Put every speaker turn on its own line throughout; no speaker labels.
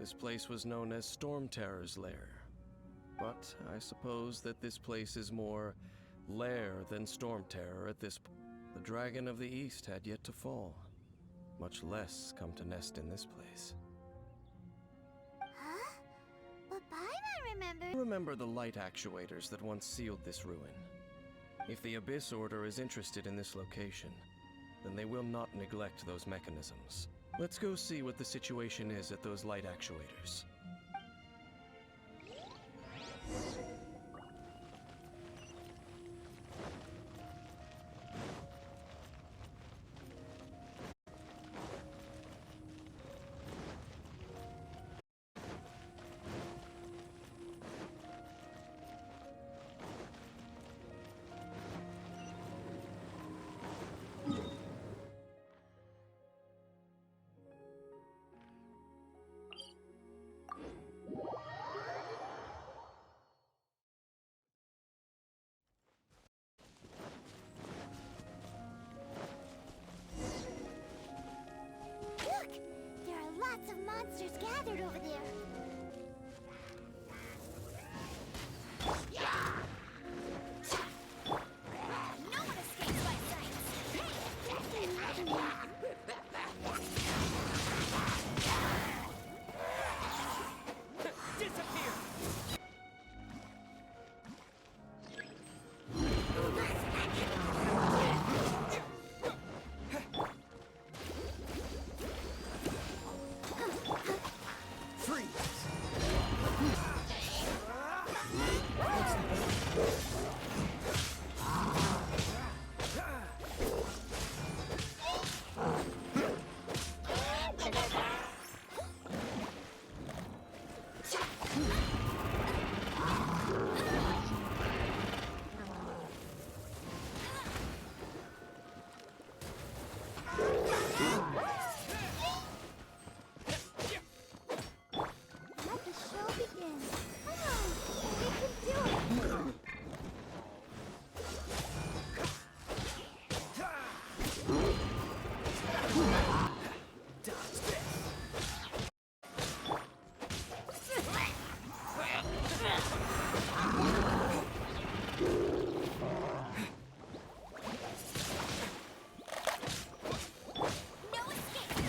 this place was known as Storm Terror's lair. But I suppose that this place is more lair than Storm Terror at this point. The Dragon of the East had yet to fall, much less come to nest in this place.
Huh? But Paimon remembers...
Remember the light actuators that once sealed this ruin. If the Abyss Order is interested in this location, then they will not neglect those mechanisms. Let's go see what the situation is at those light actuators.
Look! There are lots of monsters gathered over there. No one escapes my sight!
Disappear!
Let the show begin. Come on, we can do it. No escape!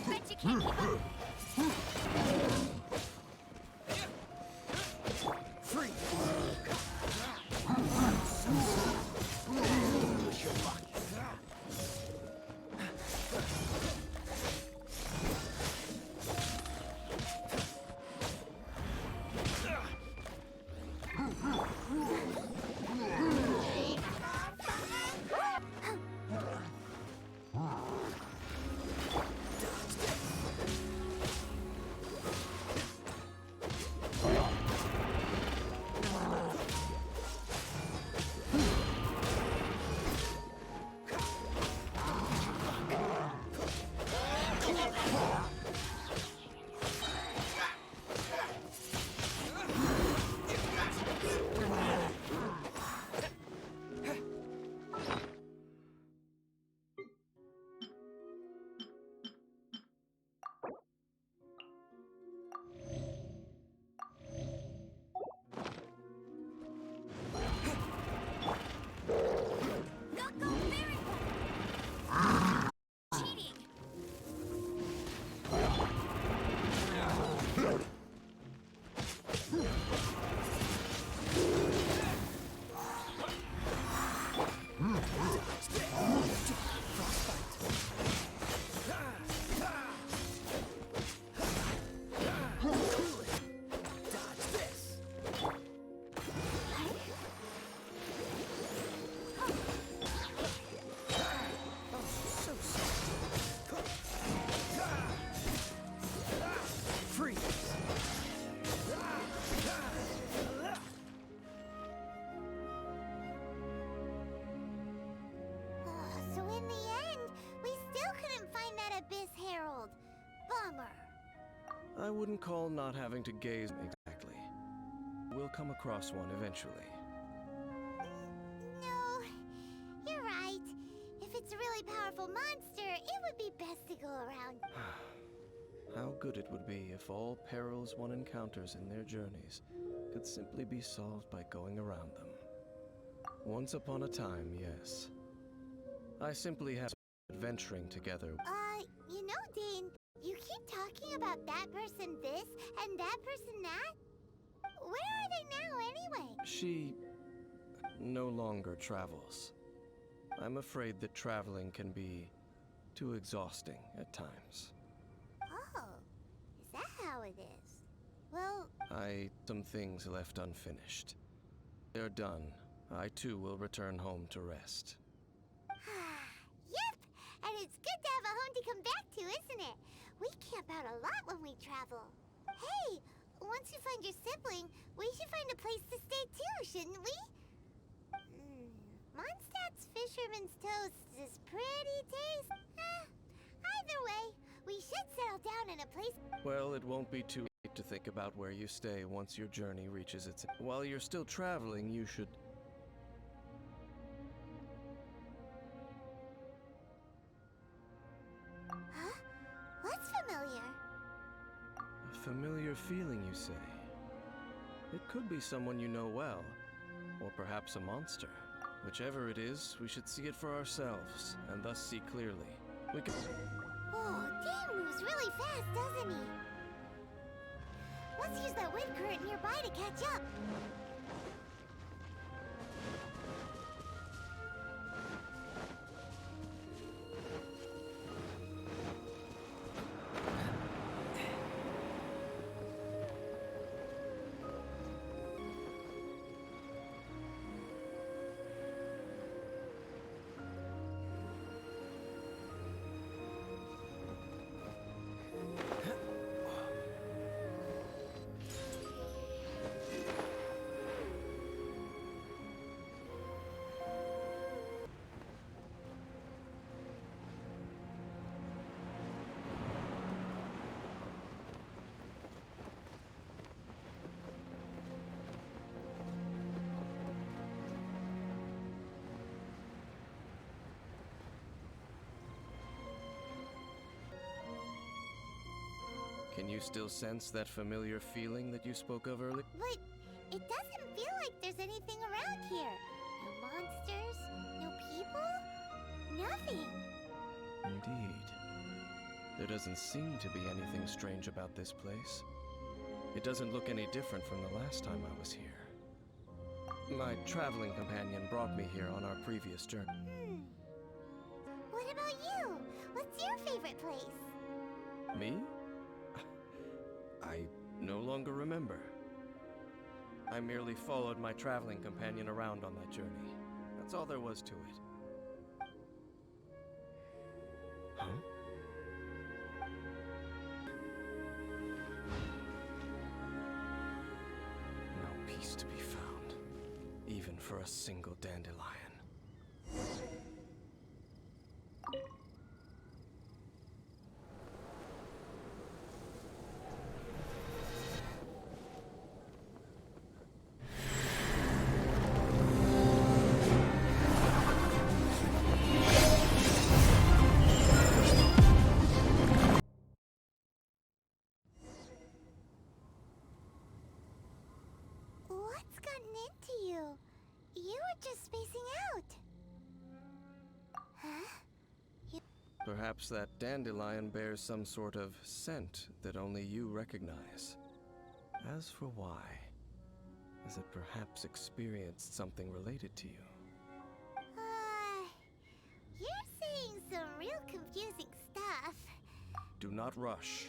Bet you can't keep up. Not go very well. Cheating. So in the end, we still couldn't find that Abyss Herald. Bummer.
I wouldn't call not having to gaze exactly. We'll come across one eventually.
No, really powerful monster, it would be best to go around.
How good it would be if all perils one encounters in their journeys could simply be solved by going around them. Once upon a time, yes. I simply have adventuring together.
You know, Dane, you keep talking about that person this and that person that. Where are they now, anyway?
She no longer travels. I'm afraid that traveling can be too exhausting at times.
Oh, is that how it is? Well,
Some things left unfinished. They're done. I too will return home to rest.
yep, and it's good to have a home to come back to, isn't it? We camp out a lot when we travel. Hey, once you find your sibling, we should find a place to stay too, shouldn't we? Mondstadt's Fisherman's Toast is pretty tasty. Either way, we should settle down in a place.
Well, it won't be too late to think about where you stay once your journey reaches its end. While you're still traveling, you should...
Huh? What's familiar?
A familiar feeling, you say? It could be someone you know well, or perhaps a monster. Whichever it is, we should see it for ourselves, and thus see clearly. We can...
Oh, Dane moves really fast, doesn't he? Let's use that wind current nearby to catch up.
Can you still sense that familiar feeling that you spoke of earlier?
But it doesn't feel like there's anything around here. No monsters, no people, nothing.
Indeed. There doesn't seem to be anything strange about this place. It doesn't look any different from the last time I was here. My traveling companion brought me here on our previous journey.
What about you? What's your favorite place?
Me? I no longer remember. I merely followed my traveling companion around on that journey. That's all there was to it. Huh? No peace to be found, even for a single dandelion.
What's gotten into you? You were just spacing out. Huh?
Perhaps that dandelion bears some sort of scent that only you recognize. As for why, has it perhaps experienced something related to you?
You're saying some real confusing stuff.
Do not rush.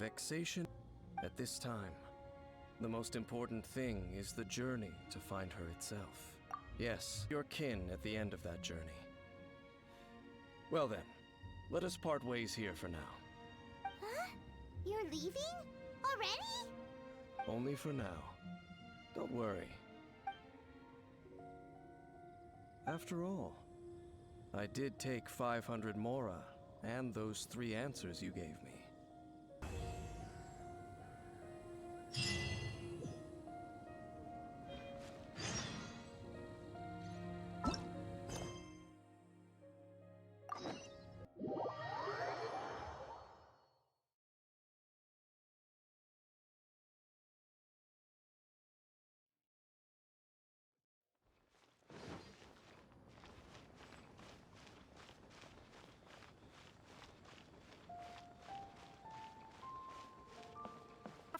Vexation at this time. The most important thing is the journey to find her itself. Yes, your kin at the end of that journey. Well then, let us part ways here for now.
Huh? You're leaving? Already?
Only for now. Don't worry. After all, I did take 500 Mora and those 3 answers you gave me.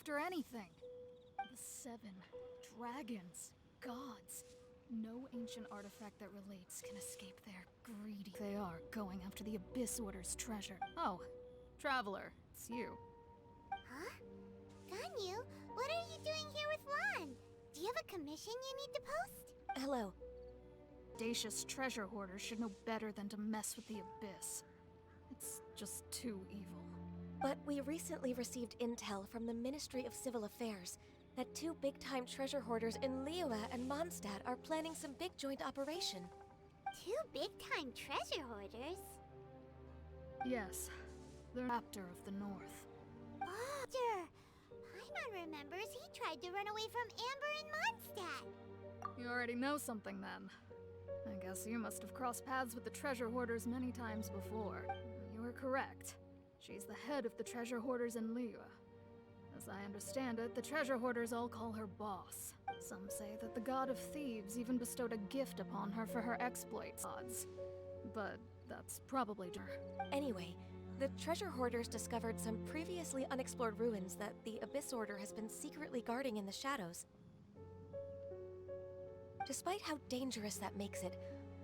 after anything. The 7 dragons, gods. No ancient artifact that relates can escape their greedy. They are going after the Abyss Order's treasure. Oh, Traveler, it's you.
Huh? Ganyu, what are you doing here with Lan? Do you have a commission you need to post?
Hello.
Audacious treasure hoarders should know better than to mess with the Abyss. It's just too evil.
But we recently received intel from the Ministry of Civil Affairs that 2 big-time treasure hoarders in Liyue and Mondstadt are planning some big joint operation.
2 big-time treasure hoarders?
Yes, the Raptor of the North.
Oh, Paimon remembers he tried to run away from Amber in Mondstadt.
You already know something then. I guess you must have crossed paths with the treasure hoarders many times before. You were correct. She's the head of the treasure hoarders in Liyue. As I understand it, the treasure hoarders all call her boss. Some say that the god of thieves even bestowed a gift upon her for her exploits. Odds. But that's probably true.
Anyway, the treasure hoarders discovered some previously unexplored ruins that the Abyss Order has been secretly guarding in the shadows. Despite how dangerous that makes it,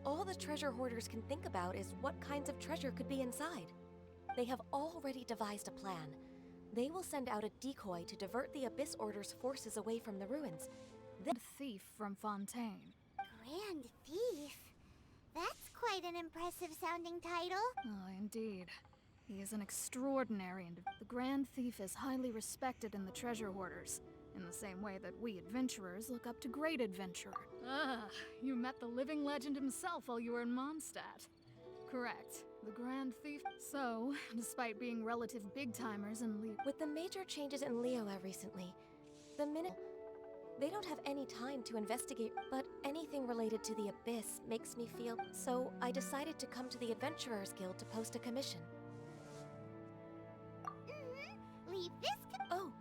all the treasure hoarders can think about is what kinds of treasure could be inside. They have already devised a plan. They will send out a decoy to divert the Abyss Order's forces away from the ruins.
The thief from Fontaine.
Grand Thief? That's quite an impressive sounding title.
Oh, indeed. He is an extraordinary and the Grand Thief is highly respected in the treasure hoarders, in the same way that we adventurers look up to great adventurer. Ah, you met the living legend himself while you were in Mondstadt. Correct. The Grand Thief. So, despite being relative big-timers in Liyue...
With the major changes in Liyue recently, they don't have any time to investigate, but anything related to the Abyss makes me feel... So, I decided to come to the Adventurers Guild to post a commission.
Leave this
Oh,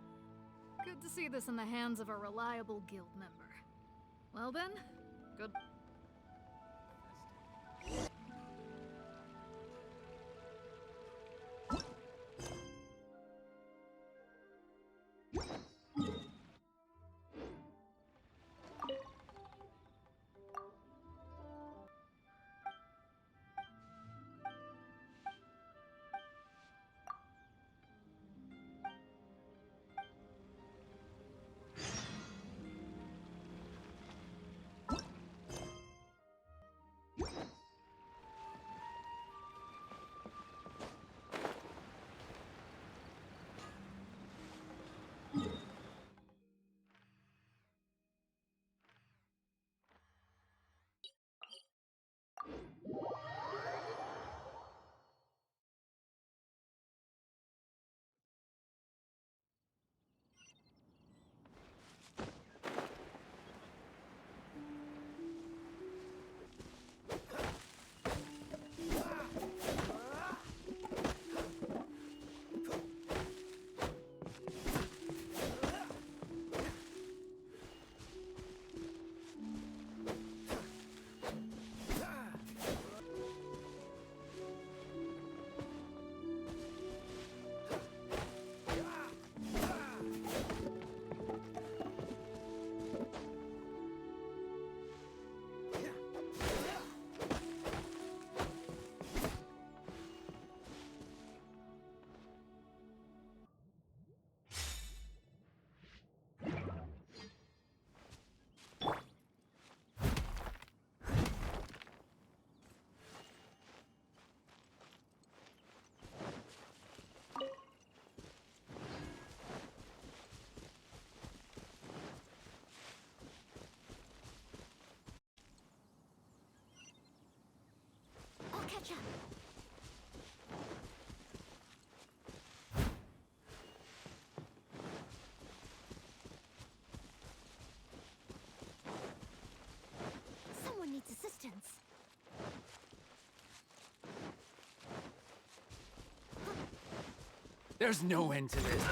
Good to see this in the hands of a reliable guild member. Well then, good...
catch up. Someone needs assistance.
There's no end to this.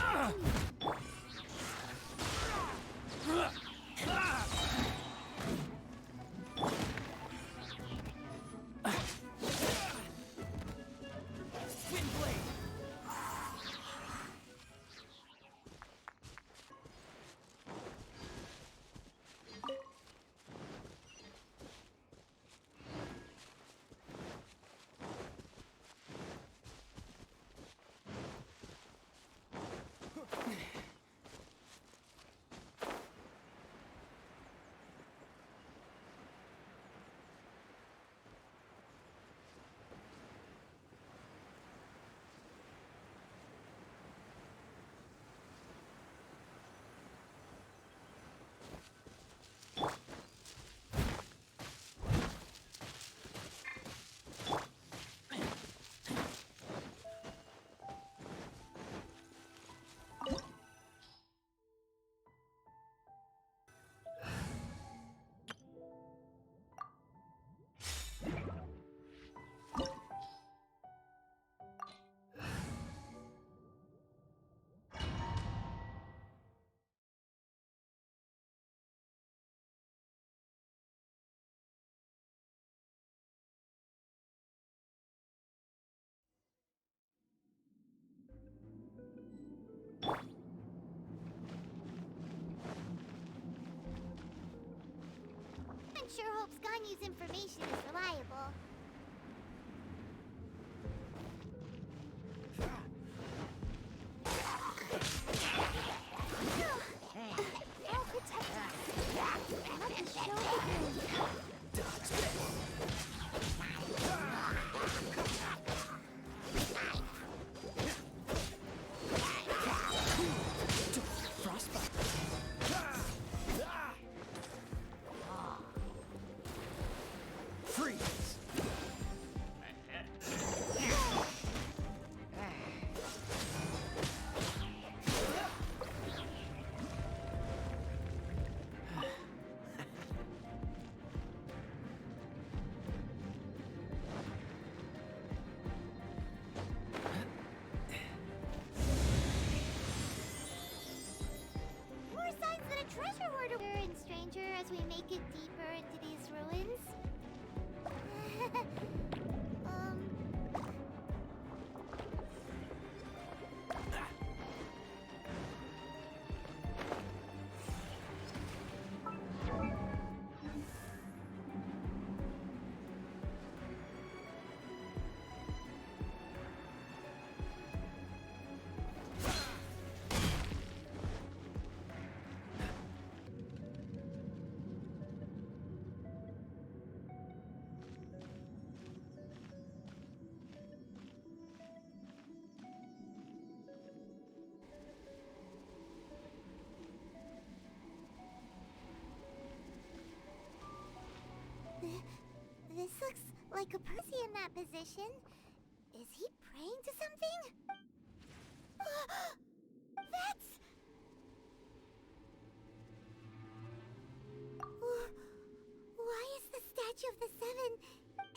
sure hopes Ganyu's information is reliable. I'll protect us. Let the show begin. More signs that a treasure hoarder and stranger as we make it deeper into these ruins. This looks like a person in that position. Is he praying to something? That's... Why is the statue of the Seven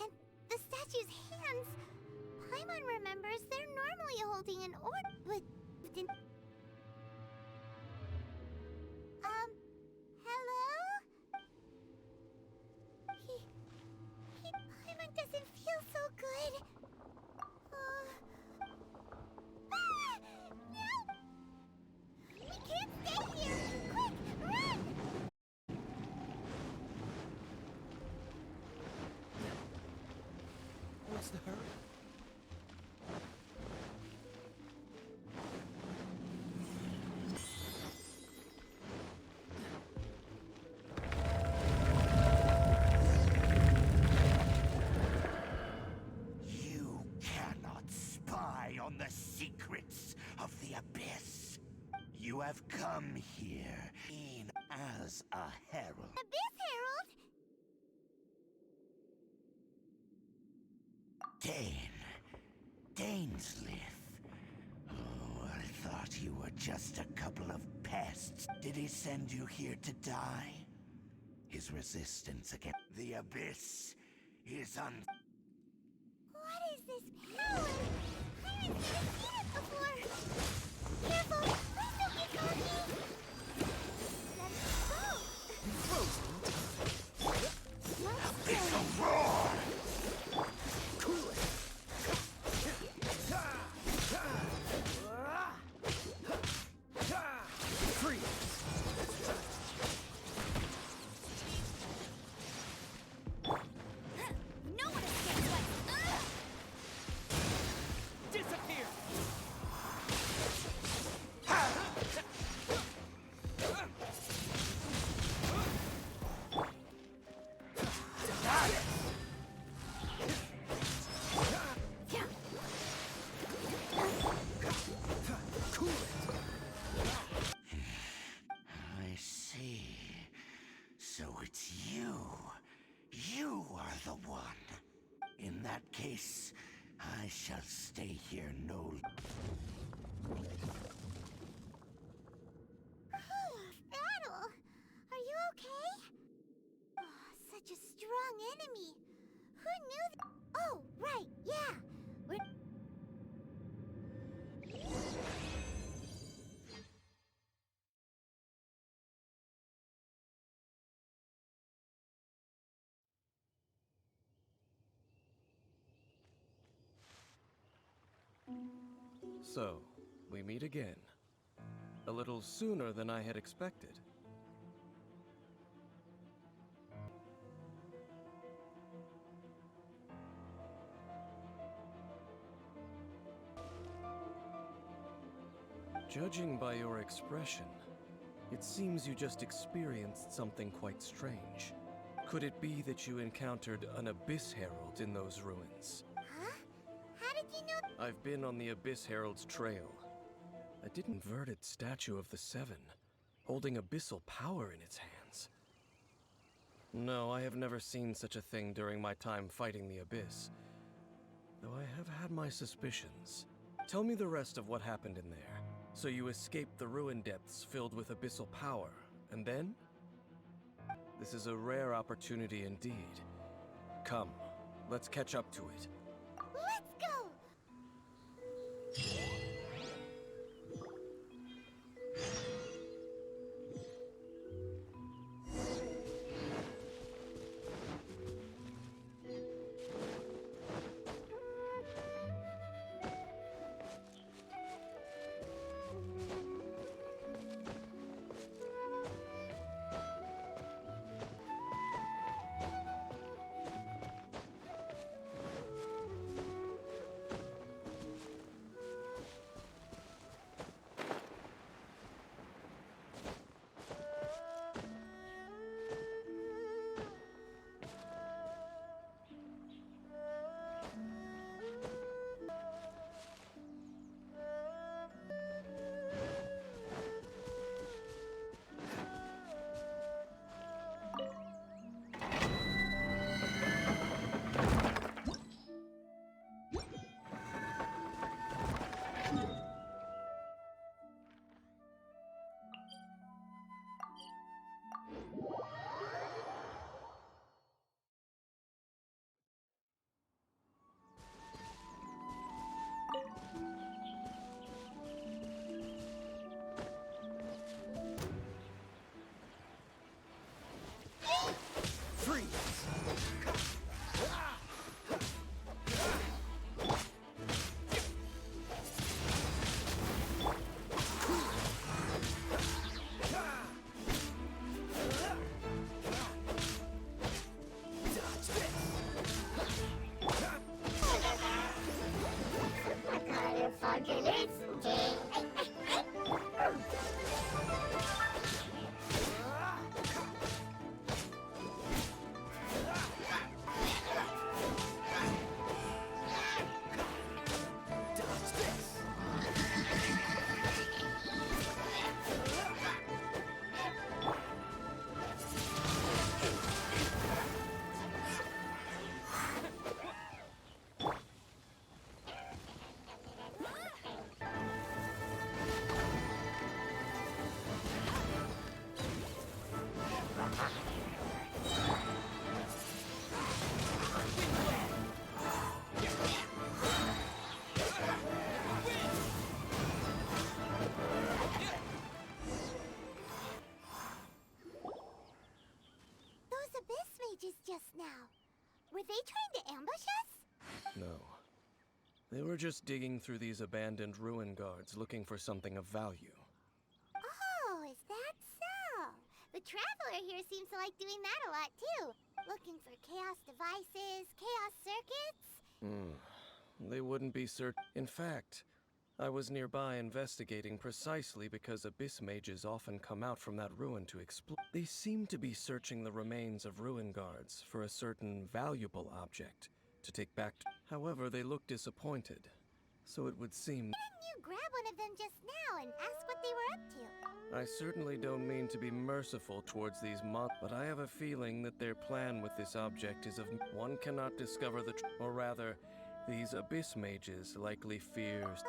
and the statue's hands? Paimon remembers they're normally holding an orb, but didn't... Hello? Paimon doesn't feel so good. No! We can't stay here! Quick, run!
What's the hurry?
You cannot spy on the secrets of the Abyss. You have come here in as a herald.
Abyss Herald?
Dainsleif. Oh, I thought you were just a couple of pests. Did he send you here to die? His resistance against the Abyss is
What is this power? I haven't seen it before. Careful! Please don't get cocky! Let's go!
It's a roar!
No one escapes like...
Disappear!
I see. So it's you. You are the one. In that case, I shall stay here no...
Battle! Are you okay? Oh, such a strong enemy. Who knew Oh, right, yeah. We're...
So, we meet again. A little sooner than I had expected. Judging by your expression, it seems you just experienced something quite strange. Could it be that you encountered an Abyss Herald in those ruins?
Huh? How did you know?
I've been on the Abyss Herald's trail. A inverted statue of the Seven, holding abyssal power in its hands. No, I have never seen such a thing during my time fighting the Abyss, though I have had my suspicions. Tell me the rest of what happened in there. So you escaped the ruin depths filled with abyssal power, and then? This is a rare opportunity indeed. Come, let's catch up to it.
Let's go! Just now. Were they trying to ambush us?
No. They were just digging through these abandoned ruin guards looking for something of value.
Oh, is that so? The Traveler here seems to like doing that a lot too. Looking for chaos devices, chaos circuits.
They wouldn't be In fact, I was nearby investigating precisely because Abyss mages often come out from that ruin to explore. They seem to be searching the remains of ruin guards for a certain valuable object to take back. However, they look disappointed, so it would seem.
Why didn't you grab one of them just now and ask what they were up to?
I certainly don't mean to be merciful towards these but I have a feeling that their plan with this object is of one cannot discover or rather, these Abyss mages likely fears.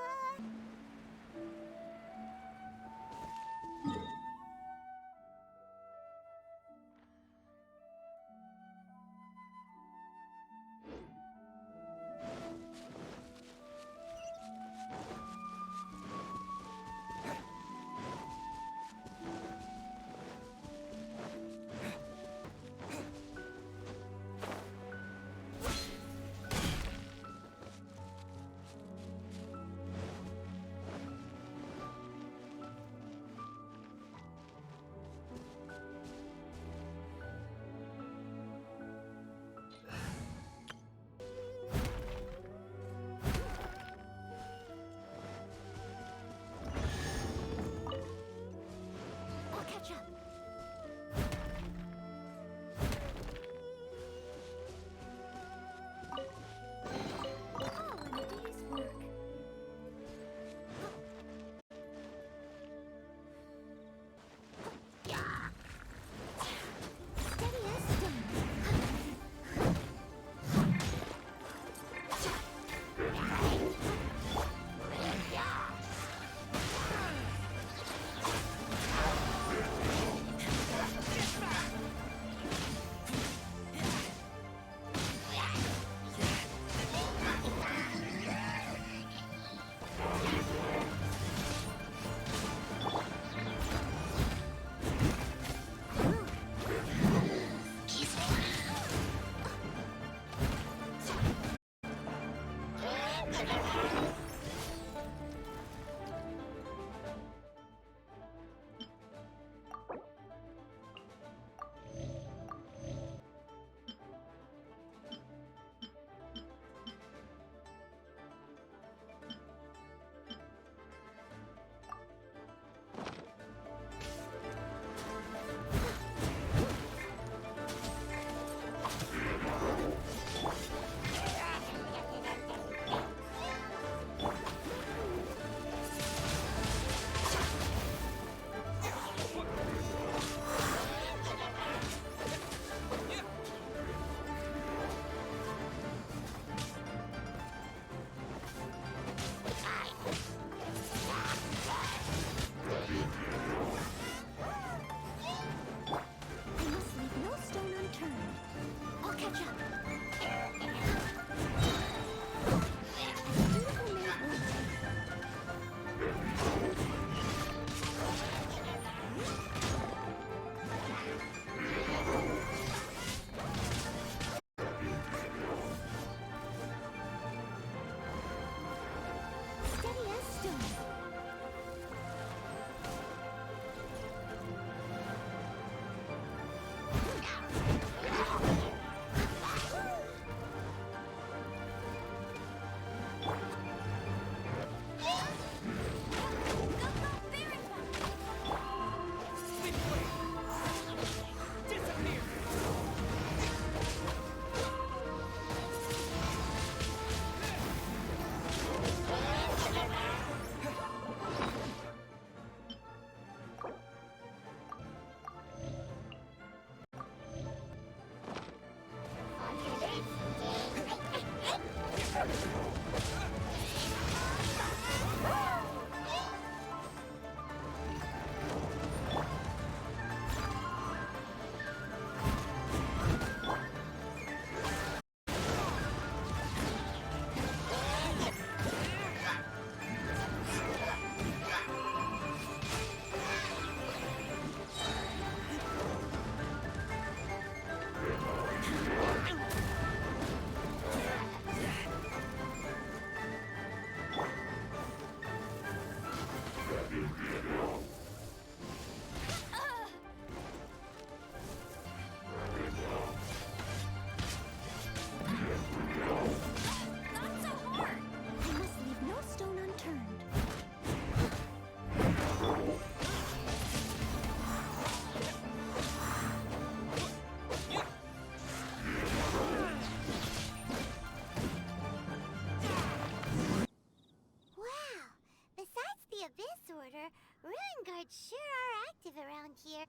ruin guards sure are active around here.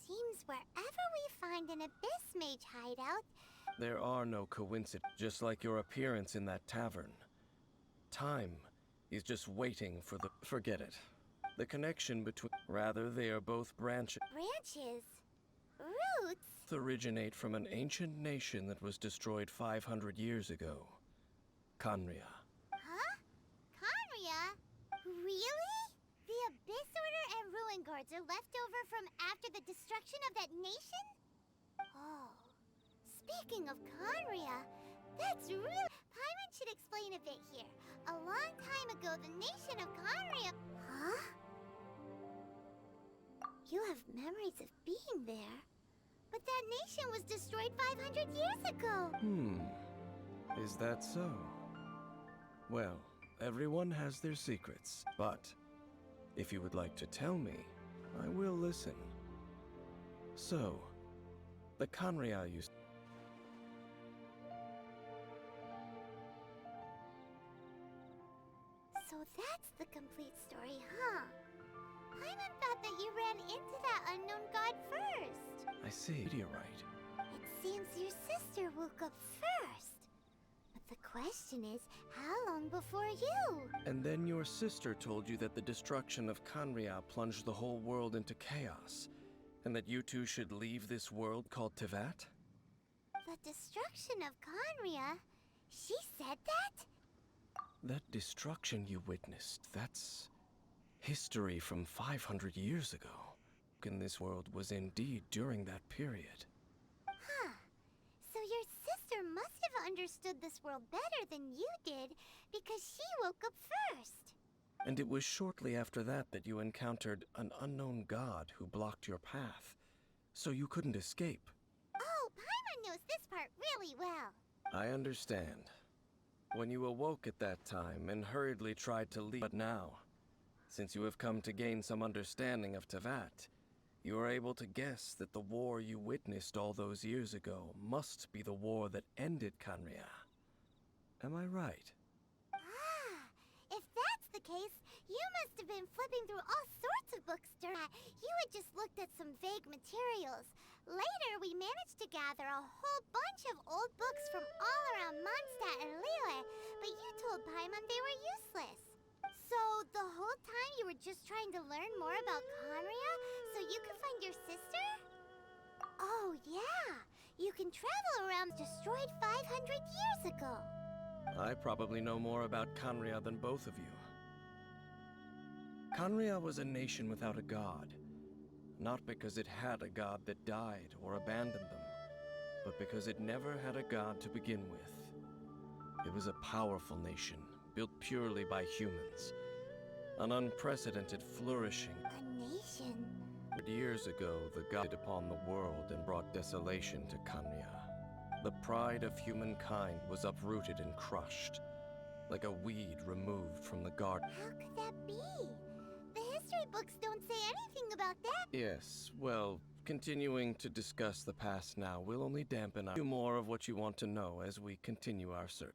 Seems wherever we find an Abyss Mage hideout,
There are no coincidences, just like your appearance in that tavern. Time is just waiting for the... Forget it. The connection between... Rather, they are both branches
branches, roots.
originate from an ancient nation that was destroyed 500 years ago. Khaenri'ah.
Huh? Khaenri'ah? Really? The Abyss Order and Ruin Guards are left over from after the destruction of that nation? Oh. Speaking of Khaenri'ah, that's really... Paimon should explain a bit here. A long time ago, the nation of Khaenri'ah... Huh? You have memories of being there. But that nation was destroyed 500 years ago.
Is that so? Well, everyone has their secrets, but if you would like to tell me, I will listen. So, the Khaenri'ah used...
So that's the complete story, huh? Paimon thought that you ran into that unknown god first.
I see. You're right.
It seems your sister woke up first. But the question is, how long before you?
And then your sister told you that the destruction of Khaenri'ah plunged the whole world into chaos, and that you two should leave this world called Teyvat?
The destruction of Khaenri'ah? She said that?
That destruction you witnessed, that's history from 500 years ago. In this world was indeed during that period.
Huh. So your sister must have understood this world better than you did, because she woke up first.
And it was shortly after that that you encountered an unknown god who blocked your path, so you couldn't escape.
Oh, Paimon knows this part really well.
I understand. When you awoke at that time and hurriedly tried to leave, but now, since you have come to gain some understanding of Teyvat, you are able to guess that the war you witnessed all those years ago must be the war that ended Khaenri'ah. Am I right?
Ah, if that's the case, you must have been flipping through all sorts of books during that. You had just looked at some vague materials. Later, we managed to gather a whole bunch of old books from all around Mondstadt and Liyue, but you told Paimon they were useless. So, the whole time you were just trying to learn more about Khaenri'ah so you could find your sister? Oh, yeah. You can travel around destroyed 500 years ago.
I probably know more about Khaenri'ah than both of you. Khaenri'ah was a nation without a god. Not because it had a god that died or abandoned them, but because it never had a god to begin with. It was a powerful nation, built purely by humans. An unprecedented flourishing.
A nation?
Years ago, the god upon the world and brought desolation to Khaenri'ah. The pride of humankind was uprooted and crushed, like a weed removed from the garden.
How could that be? The history books don't say anything about that.
Yes, well, continuing to discuss the past now will only dampen a few more of what you want to know as we continue our search.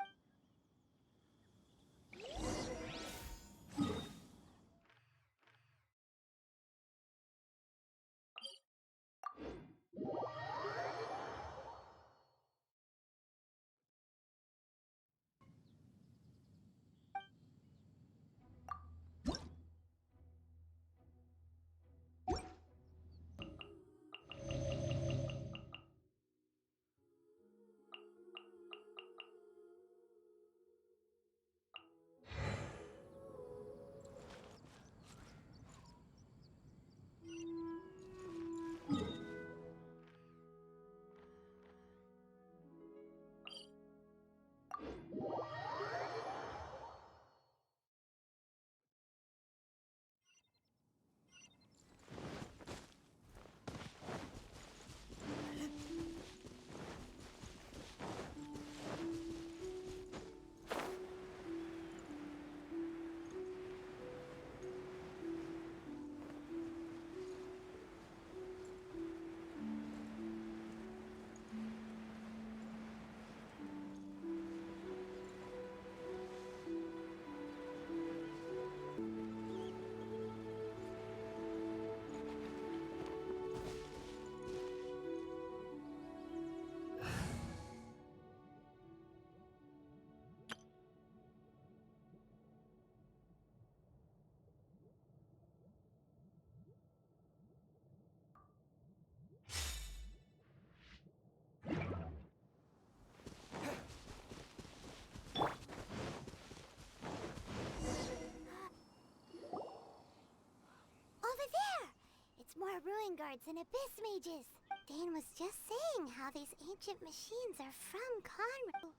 guards and abyss mages. Dane was just saying how these ancient machines are from Conroe.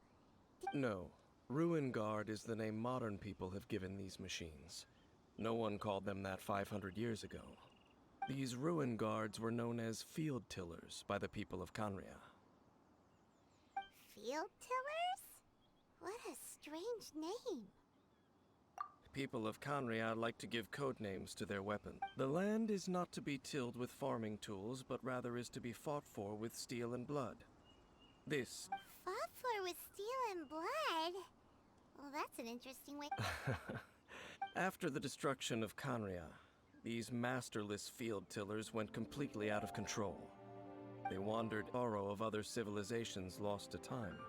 No. Ruin Guard is the name modern people have given these machines. No one called them that 500 years ago. These Ruin Guards were known as field tillers by the people of Canria.
Field tillers? What a strange name.
People of Canria like to give code names to their weapons. The land is not to be tilled with farming tools, but rather is to be fought for with steel and blood. This...
Fought for with steel and blood? Well, that's an interesting way.
After the destruction of Canria, these masterless field tillers went completely out of control. They wandered sorrow of other civilizations lost to time.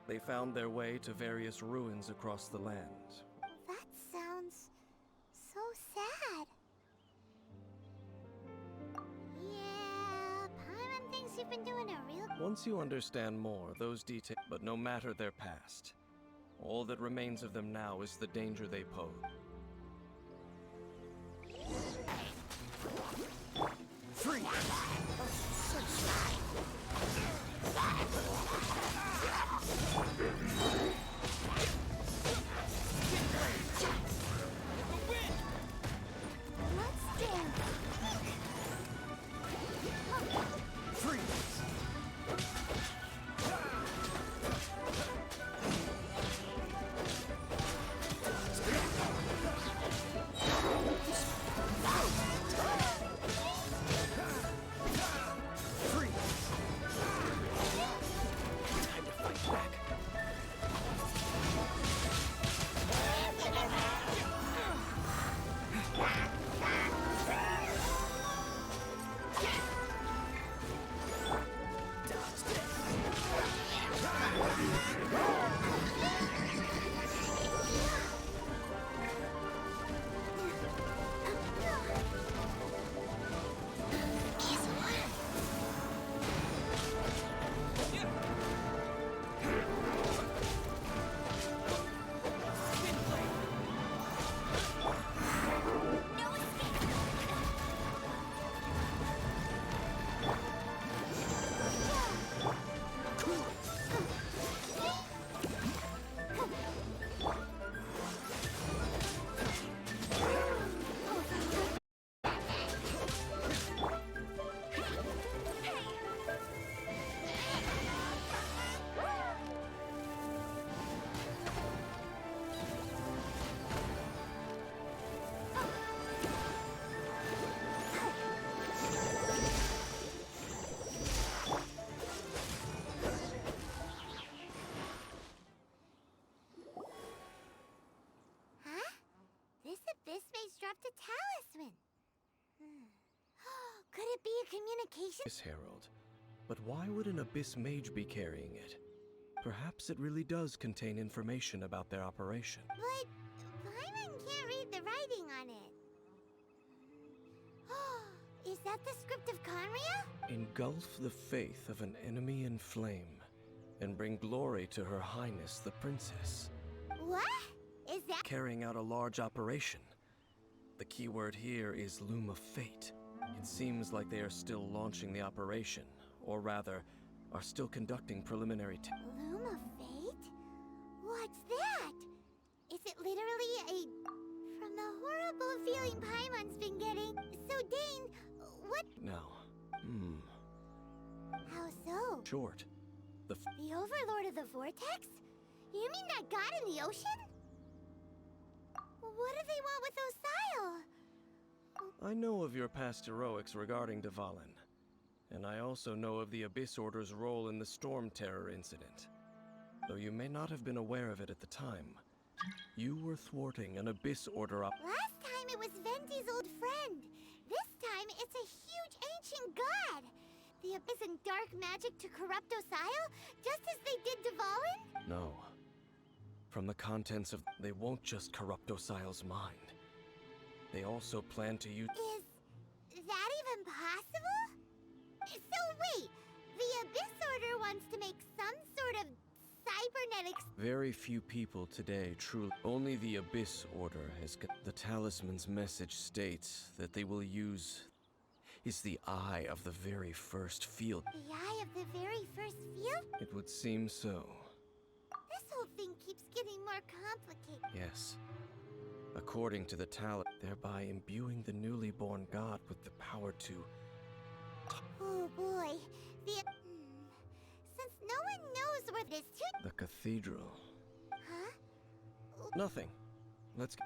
They found their way to various ruins across the land.
That sounds so sad. Yeah, Paimon thinks you've been doing a real...
Once you understand more, those details, but no matter their past, all that remains of them now is the danger they pose.
Free!
Let's dance.
Freeze!
dropped a talisman. Could it be a communication?
Yes, Herald. But why would an Abyss Mage be carrying it? Perhaps it really does contain information about their operation.
But Paimon can't read the writing on it. Is that the script of Conria?
Engulf the faith of an enemy in flame, and bring glory to Her Highness the Princess.
What? Is that?
Carrying out a large operation. The keyword here is Loom of Fate. It seems like they are still launching the operation, or rather, are still conducting preliminary
Loom of Fate? What's that? Is it literally a... From the horrible feeling Paimon's been getting. So Dane, what...
Now,
How so?
short.
The Overlord of the Vortex? You mean that god in the ocean? What do they want with Osile?
I know of your past heroics regarding Dvalin, and I also know of the Abyss Order's role in the Storm Terror incident. Though you may not have been aware of it at the time, you were thwarting an Abyss Order
Last time it was Venti's old friend. This time it's a huge ancient god. The Abyss and dark magic to corrupt Osile, just as they did Dvalin?
No. From the contents of... They won't just corrupt Osile's mind. They also plan to use...
Is that even possible? So wait, the Abyss Order wants to make some sort of cybernetics...
Very few people today truly... Only the Abyss Order has... The talisman's message states that they will use... is the eye of the very first field.
The eye of the very first field?
It would seem so.
This whole thing keeps getting more complicated.
Yes. According to the talent, thereby imbuing the newly born god with the power to...
Oh boy. Since no one knows where this
The cathedral.
Huh?
Nothing. Let's...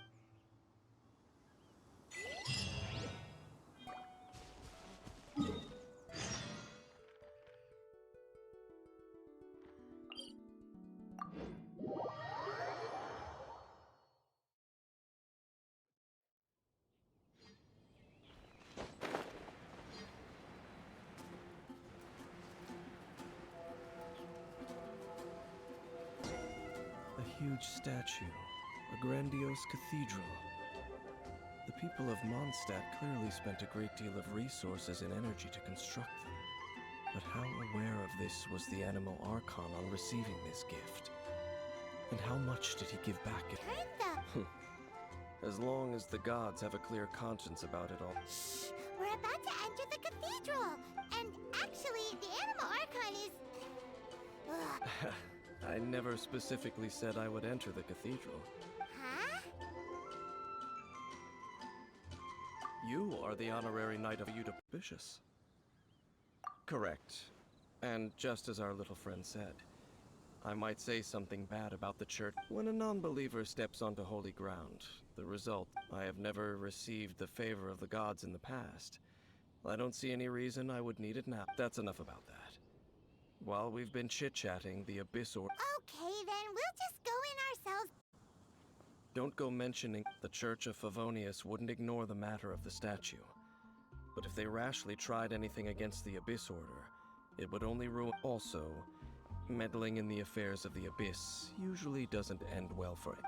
A huge statue. A grandiose cathedral. The people of Mondstadt clearly spent a great deal of resources and energy to construct them. But how aware of this was the Animal Archon on receiving this gift? And how much did he give back?
Turn the...
As long as the gods have a clear conscience about it all.
Shh! We're about to enter the cathedral! And actually, the Animal Archon is... Ugh.
I never specifically said I would enter the cathedral.
Huh?
You are the honorary knight of Eudipicius. Correct. And just as our little friend said, I might say something bad about the church. When a non-believer steps onto holy ground, the result, I have never received the favor of the gods in the past. I don't see any reason I would need it now. That's enough about that. While we've been chit-chatting, the Abyss Order...
Okay, then we'll just go in ourselves.
Don't go mentioning the Church of Favonius wouldn't ignore the matter of the statue. But if they rashly tried anything against the Abyss Order, it would only ruin... Also, meddling in the affairs of the Abyss usually doesn't end well for it.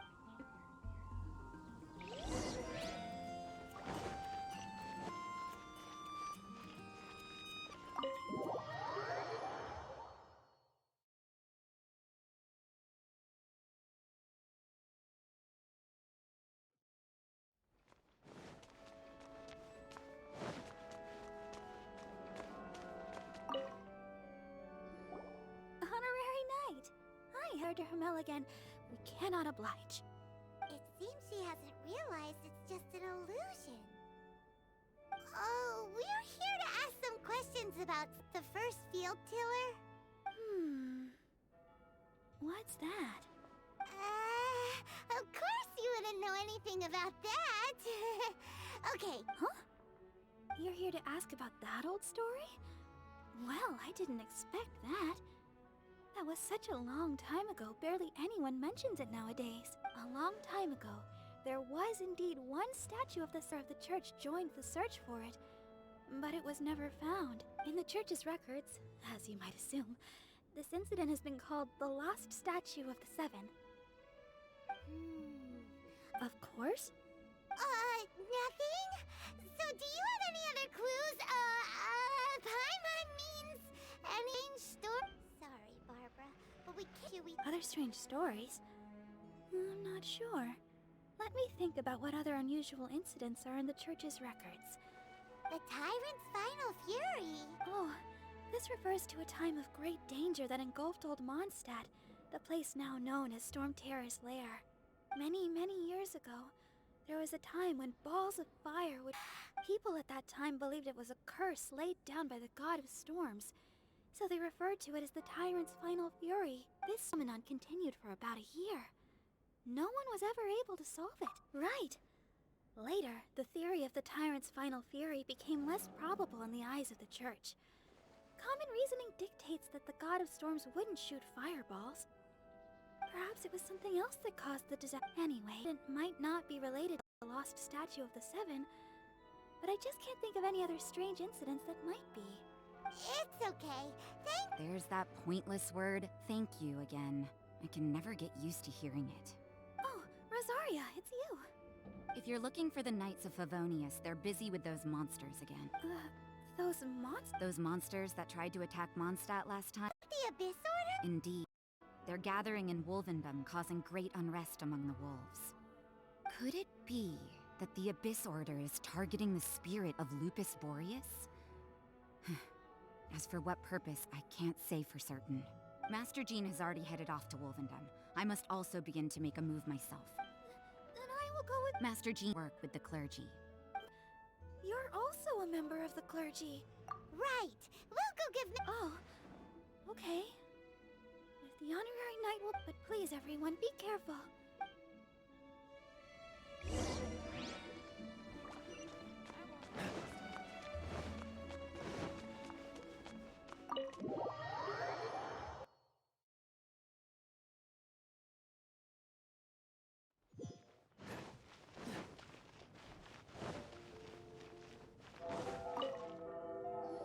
Honorary Knight! Hi, Herr der Humeligan. We cannot oblige.
It seems she hasn't realized it's just an illusion. Oh, we're here to ask some questions about the first field tiller.
What's that?
Of course you wouldn't know anything about that. Okay.
Huh? You're here to ask about that old story? Well, I didn't expect that. That was such a long time ago, barely anyone mentions it nowadays. A long time ago, there was indeed one statue of the star of the church joined the search for it, but it was never found. In the church's records, as you might assume, this incident has been called the Lost Statue of the Seven. Of course.
Nothing? So do you have any other clues? Paimon means any store? Sorry, Barbara, but we can't.
Other strange stories? I'm not sure. Let me think about what other unusual incidents are in the church's records.
The Tyrant's Final Fury.
Oh, this refers to a time of great danger that engulfed old Mondstadt, the place now known as Storm Terror's lair. Many, many years ago, there was a time when balls of fire would... People at that time believed it was a curse laid down by the god of storms, so they referred to it as the Tyrant's Final Fury. This phenomenon continued for about a year. No one was ever able to solve it. Right. Later, the theory of the Tyrant's Final Fury became less probable in the eyes of the church. Common reasoning dictates that the god of storms wouldn't shoot fireballs. Perhaps it was something else that caused the disaster. Anyway, it might not be related to the lost statue of the Seven, but I just can't think of any other strange incidents that might be.
It's okay.
There's that pointless word, thank you, again. I can never get used to hearing it.
Oh, Rosaria, it's you.
If you're looking for the Knights of Favonius, they're busy with those monsters again.
Those monsters?
Those monsters that tried to attack Mondstadt last time?
The Abyss Order?
Indeed. They're gathering in Wolvendom, causing great unrest among the wolves. Could it be that the Abyss Order is targeting the spirit of Lupus Boreas? As for what purpose, I can't say for certain. Master Jean has already headed off to Wolvendom. I must also begin to make a move myself.
Then I will go with.
Master Jean work with the clergy.
You're also a member of the clergy.
Right. We'll go give.
Oh, okay. If the honorary knight will. But please, everyone, be careful.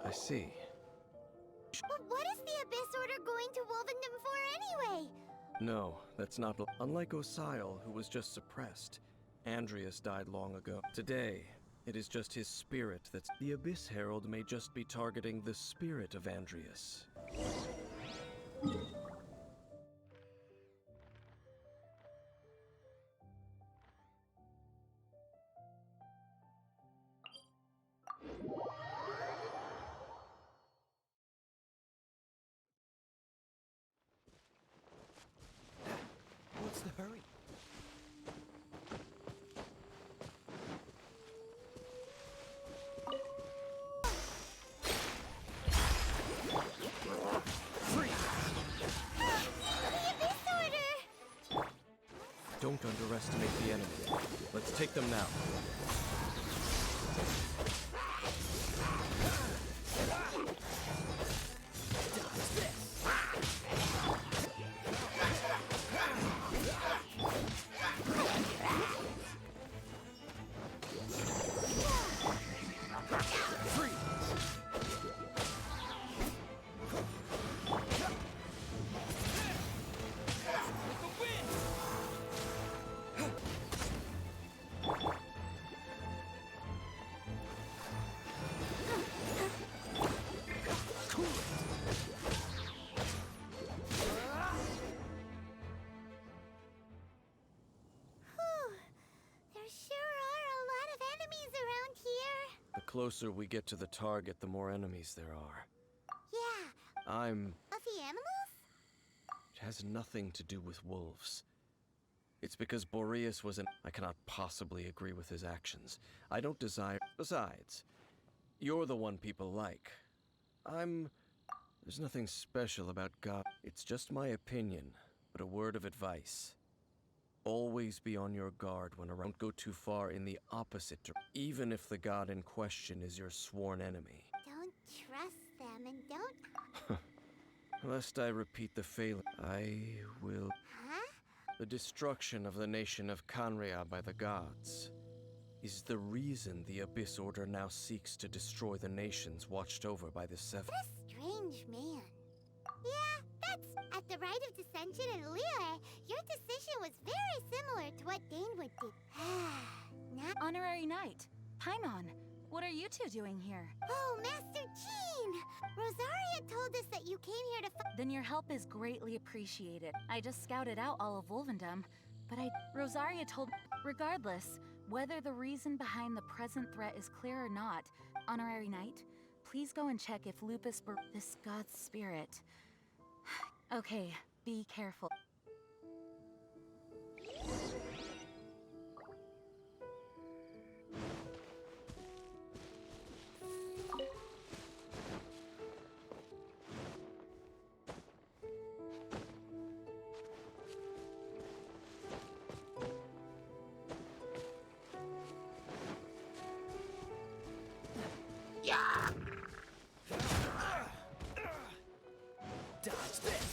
I see.
But what is the Abyss Order going to Wolvendom for anyway?
No, that's not. Unlike Osile, who was just suppressed, Andreas died long ago. Today, it is just his spirit that's. The Abyss Herald may just be targeting the spirit of Andreas.
What's the hurry?
The Abyss Order!
Don't underestimate the enemy. Let's take them now.
Whew. There sure are a lot of enemies around here.
The closer we get to the target, the more enemies there are.
Yeah.
I'm...
Fluffy animals?
It has nothing to do with wolves. It's because Boreas was an... I cannot possibly agree with his actions. I don't desire... Besides, you're the one people like. There's nothing special about God. It's just my opinion, but a word of advice. Always be on your guard when around. Don't go too far in the opposite direction, even if the god in question is your sworn enemy.
Don't trust them and don't...
Lest I repeat the failure, I will...
Huh?
The destruction of the nation of Canria by the gods is the reason the Abyss Order now seeks to destroy the nations watched over by the Seven.
What a strange man. Yeah, that's... At the rite of dissension in Liyue, your decision was very similar to what Dane would do. Now...
Honorary Knight, Paimon, what are you two doing here?
Oh, Master Jean! Rosaria told us that you came here to
Then your help is greatly appreciated. I just scouted out all of Wolvendom, but Rosaria told... Regardless, whether the reason behind the present threat is clear or not, Honorary Knight, please go and check if this god's spirit... Okay, be careful.
Dodge this!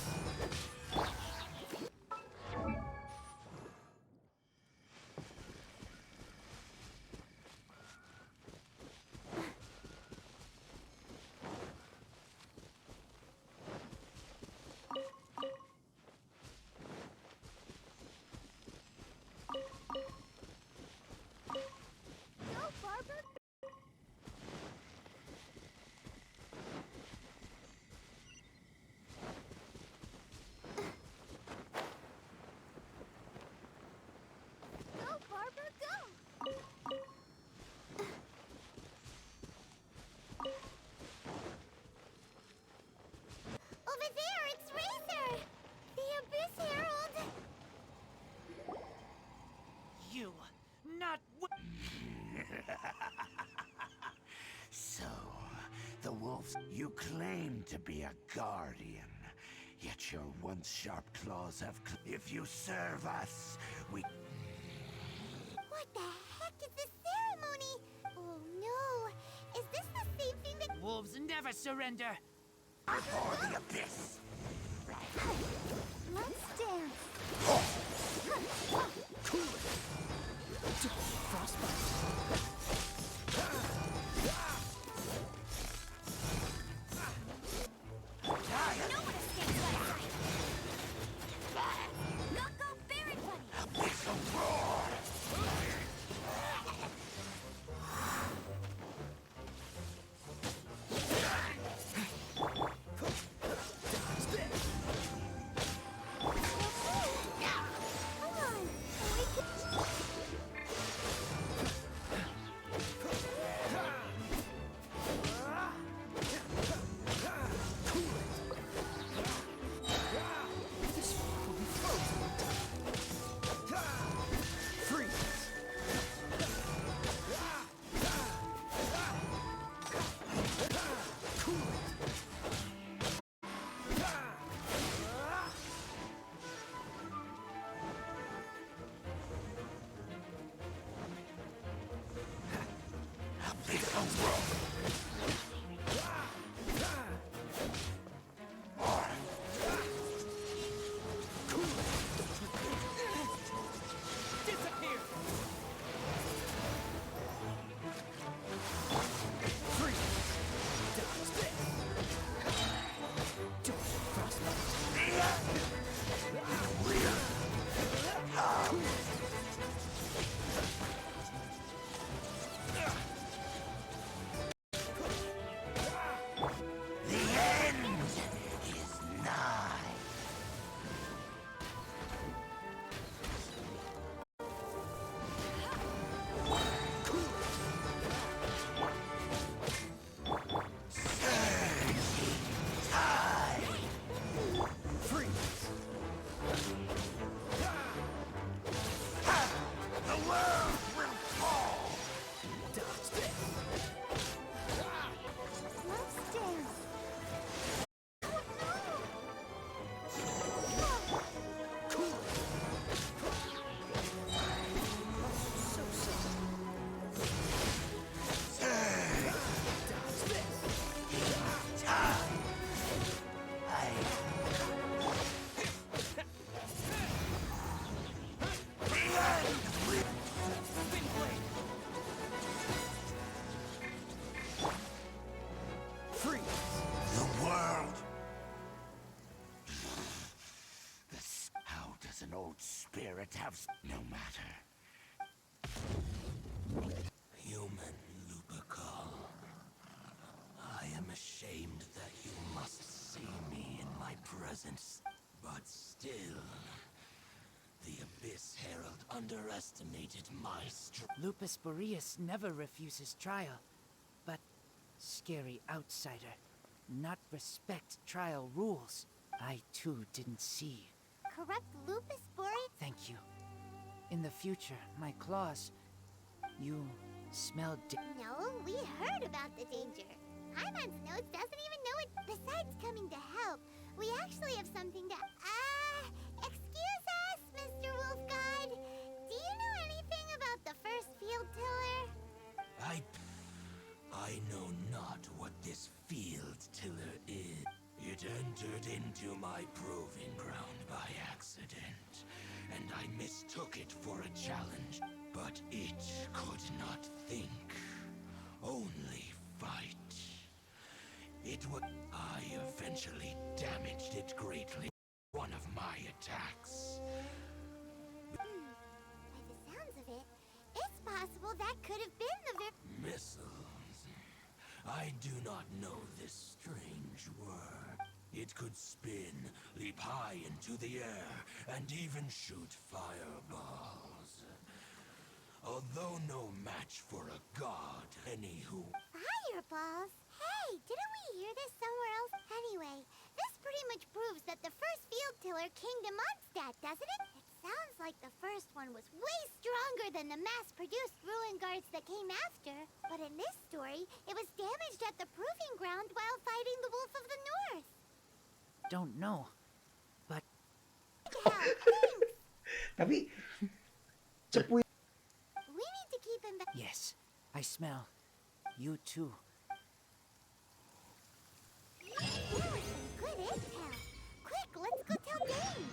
You claim to be a guardian, yet your once sharp claws have. If you serve us, we.
What the heck is this ceremony? Oh no! Is this the same thing that—
Wolves never surrender.
Before the abyss.
Let's dance!
No one escapes my sight! Go, berry bunny!
Abyssal roar!
Come on! We can—
Abyssal roar!
Disappear.
The end is nigh. Surging tide. The world will fall.
Let's dance!
The world. How does an old spirit have? No matter. Human Lupercal, I am ashamed that you must see me in my presence, but still, the Abyss Herald underestimated my strength.
Lupus Boreas never refuses trial, but scary outsider, not respect trial rules. I too didn't see.
Corrupt Lupus Boreas?
Thank you. In the future, my claws, you smell
No, we heard about the danger. Paimon's nose doesn't even know it. Besides coming to help, we actually have something to— excuse us, Mr. Wolf God. Do you know anything about the first field tiller?
I know not what this field tiller is. It entered into my proving ground by accident, and I mistook it for a challenge. But it could not think, only fight. It was— I eventually damaged it greatly. One of my attacks.
By the sounds of it, it's possible that could have been the
Missiles. I do not know this strange word. It could spin, leap high into the air, and even shoot fireballs. Although no match for a god, anywho.
Fireballs? Hey, didn't we hear this somewhere else? Anyway, this pretty much proves that the first field tiller came to Mondstadt, doesn't it? It sounds like the first one was way stronger stronger than the mass-produced ruin guards that came after. But in this story, it was damaged at the proving ground while fighting the Wolf of the North.
Don't know, but
Hell, thanks!
Tapi cepu
We need to keep him back.
yes, I smell. You too.
That was some good intel. Quick, let's go tell Dane.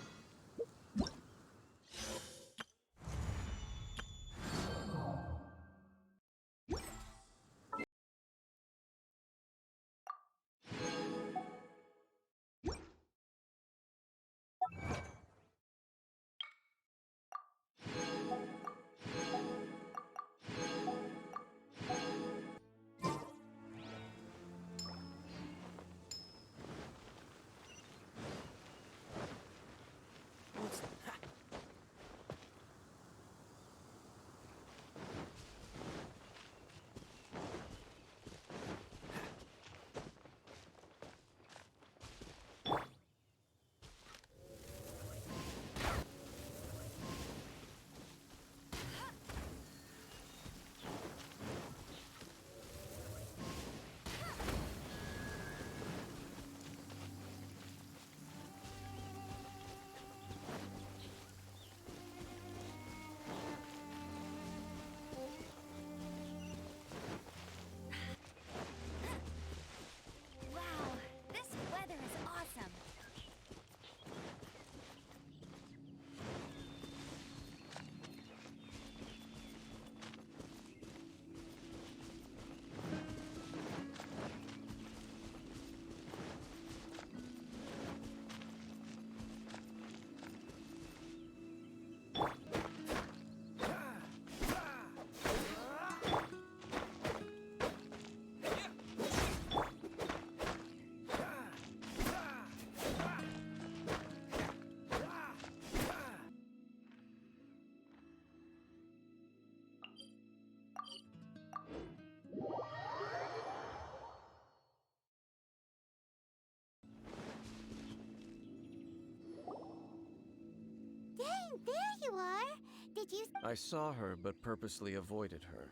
Wow, this weather is awesome.
Dane, there you are. Did you...
I saw her but purposely avoided her.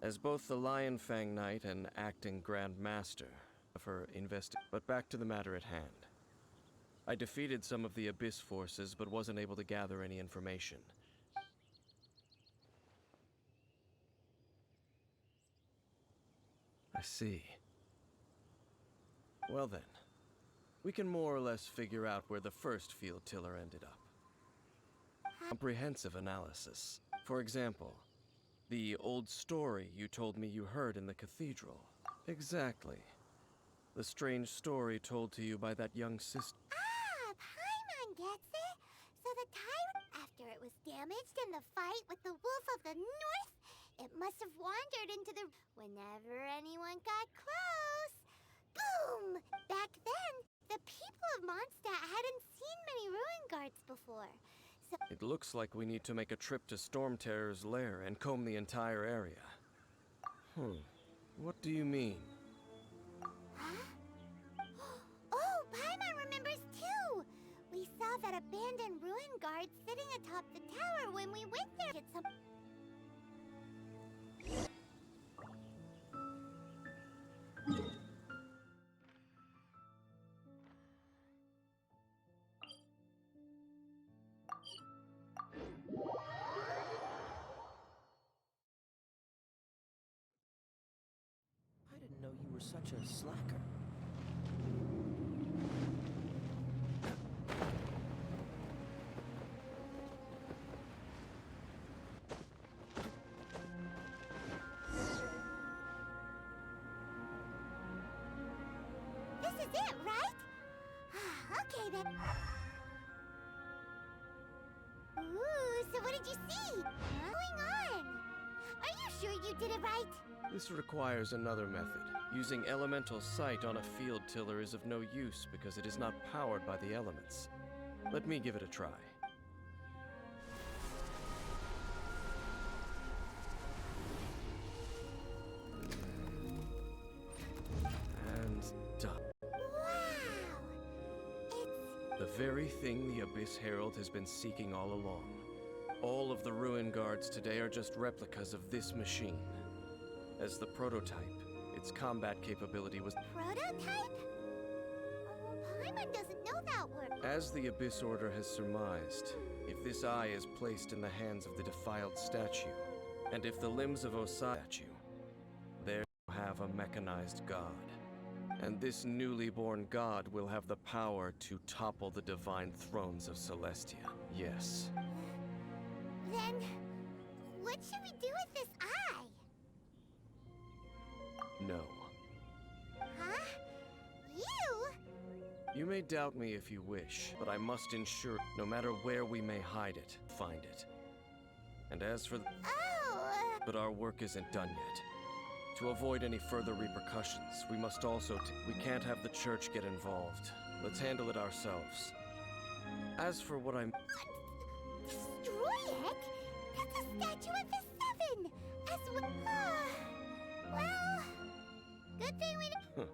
As both the Lion Fang Knight and acting Grand Master of her But back to the matter at hand. I defeated some of the Abyss forces but wasn't able to gather any information. I see. Well then, we can more or less figure out where the first field tiller ended up. Comprehensive analysis. For example, the old story you told me you heard in the cathedral. Exactly. The strange story told to you by that young sister.
Ah, Paimon gets it. So the tyrant, after it was damaged in the fight with the Wolf of the North, it must have wandered into the... Whenever anyone got close, boom! Back then, the people of Mondstadt hadn't seen many ruin guards before. So...
It looks like we need to make a trip to Storm Terror's lair and comb the entire area. What do you mean?
Huh? Oh, Paimon remembers too! We saw that abandoned ruin guard sitting atop the tower when we went there to get some...
I didn't know you were such a slacker.
This is it, right? Okay then. Ooh, so what did you see? What's going on? Are you sure you did it right?
This requires another method. Using elemental sight on a field tiller is of no use because it is not powered by the elements. Let me give it a try. And done.
Wow! It's...
The very thing the Abyss Herald has been seeking all along. All of the ruin guards today are just replicas of this machine. As the prototype, its combat capability was...
Prototype? Oh, Paimon doesn't know that word.
As the Abyss Order has surmised, if this eye is placed in the hands of the defiled statue, and if the limbs of Osiris statue, there you have a mechanized god. And this newly born god will have the power to topple the divine thrones of Celestia. Yes.
Then, what should we do with this eye?
No.
Huh? You?
You may doubt me if you wish, but I must ensure, no matter where we may hide it, find it. And as for the...
Oh!
But our work isn't done yet. To avoid any further repercussions, we must also... we can't have the church get involved. Let's handle it ourselves. As for what I'm...
Destroy it? That's a statue of the Seven! As well... well... Good thing we...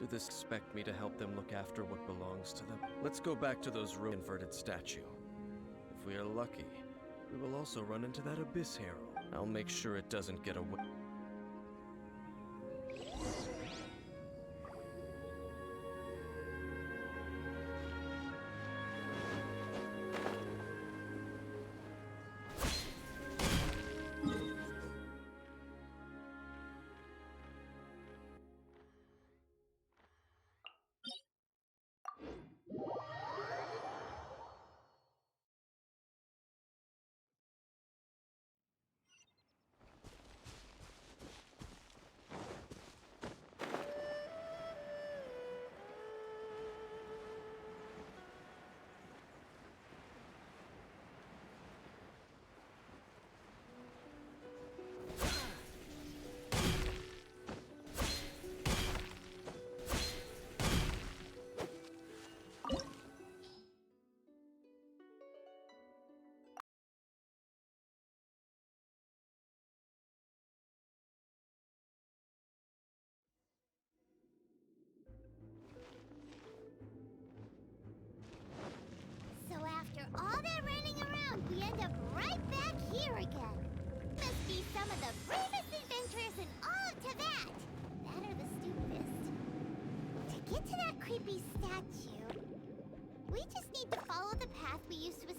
Do they expect me to help them look after what belongs to them? Let's go back to those inverted statue. If we are lucky, we will also run into that Abyss Herald. I'll make sure it doesn't get away.
So after all that running around, we end up right back here again. Must be some of the bravest adventurers in all of Teyvat. That are the stupidest. To get to that creepy statue, we just need to follow the path we used to